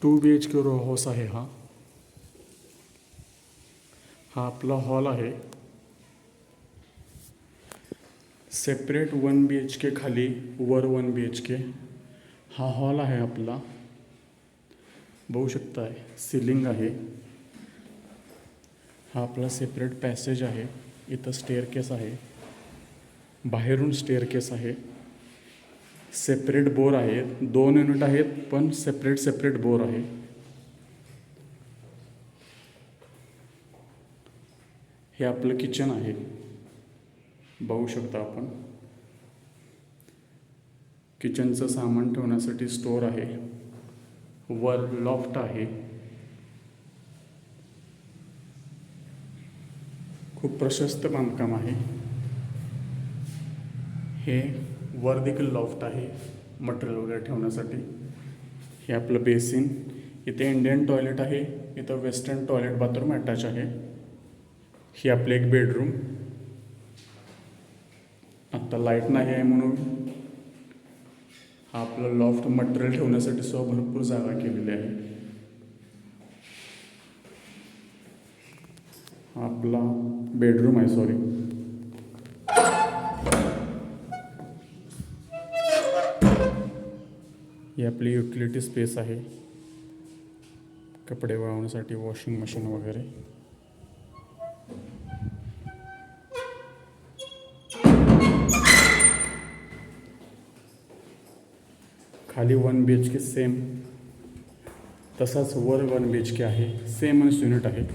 2 BHK row house आहे हा. हा आपला हॉल आहे. सेपरेट 1 BHK खाली वर 1 BHK. हा हॉल आहे आपला. बघू शकताय सिलिंग आहे. हा आपला सेपरेट पॅसेज आहे. इथं स्टेअरकेस आहे. बाहेरून स्टेअरकेस आहे. सेपरेट बोर आहे. 2 युनिट आहेत पण सेपरेट बोर आहे. हे आपलं किचन आहे. बघू शकता आपण. किचनचं सामान ठेवण्यासाठी स्टोअर आहे. वर लॉफ्ट आहे. खूप प्रशस्त बांधकाम आहे. हे वर देखील लॉफ्ट आहे मटेरियल वगैरे ठेवण्यासाठी. हे आपलं बेसिन. इथे इंडियन टॉयलेट आहे. इथं वेस्टर्न टॉयलेट बाथरूम अटॅच आहे. ही आपली एक बेडरूम. आत्ता लाईट नाही आहे म्हणून हा आपला लॉफ्ट मटेरियल ठेवण्यासाठी सुद्धा भरपूर जागा केलेली आहे. हा आपला बेडरूम आहे. सॉरी, ही आपली युटिलिटी स्पेस आहे. कपडे वाळवण्यासाठी वॉशिंग मशीन वगैरे. खाली 1 BHK सेम, तसाच वर 1 BHK आहे. सेमच युनिट आहे.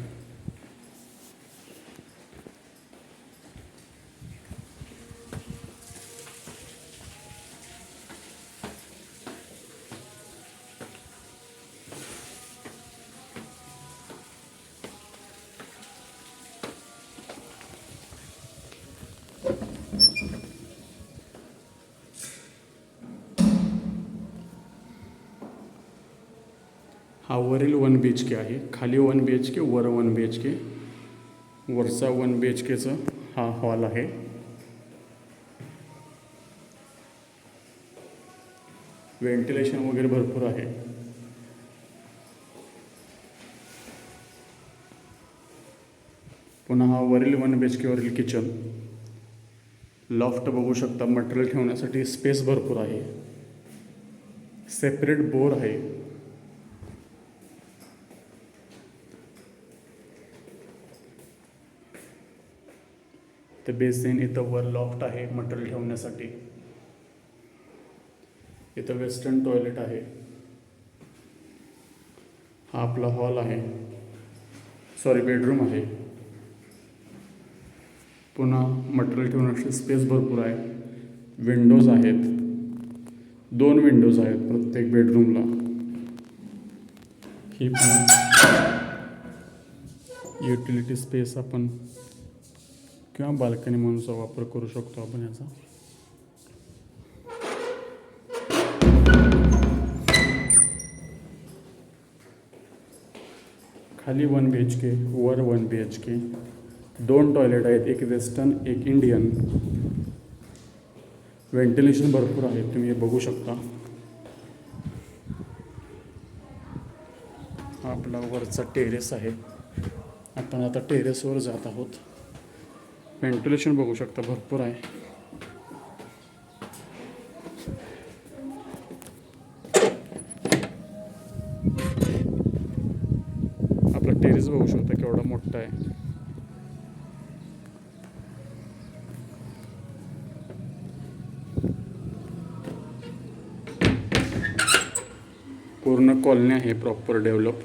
हा वरील 1 BHK आहे. खाली 1 BHK, वर 1 BHK. वरचा 1 BHKचा हा हॉल आहे. व्हेंटिलेशन वगैरे भरपूर आहे. पुन्हा हा वरील 1 BHK वरील किचन. लॉफ्ट बघू शकता. मटेरियल ठेवण्यासाठी स्पेस भरपूर आहे. सेपरेट बोर आहे. ते बेसिन. इथं वर लॉफ्ट आहे मटेरियल ठेवण्यासाठी. इथं वेस्टर्न टॉयलेट आहे. हा आपला हॉल आहे. सॉरी, बेडरूम आहे. पुन्हा मटेरियल ठेवण्यासाठी स्पेस भरपूर आहे. विंडोज आहेत. 2 विंडोज आहेत प्रत्येक बेडरूमला. ही पण युटिलिटी स्पेस आपण किंवा बाल्कनी म्हणूनचा वापर करू शकतो आपण याचा. खाली 1 BHK, वर 1 BHK. 2 टॉयलेट आहेत. एक वेस्टर्न, एक इंडियन. व्हेंटिलेशन भरपूर आहे. तुम्ही हे बघू शकता. हा आपला वरचा टेरेस आहे. आपण आता टेरेसवर जात आहोत. व्हेंटिलेशन बघू शकता भरपूर आहे. आपला टेरेस बघू शकता केवढा मोठा आहे. पूर्ण कॉलनी आहे प्रॉपर डेव्हलप.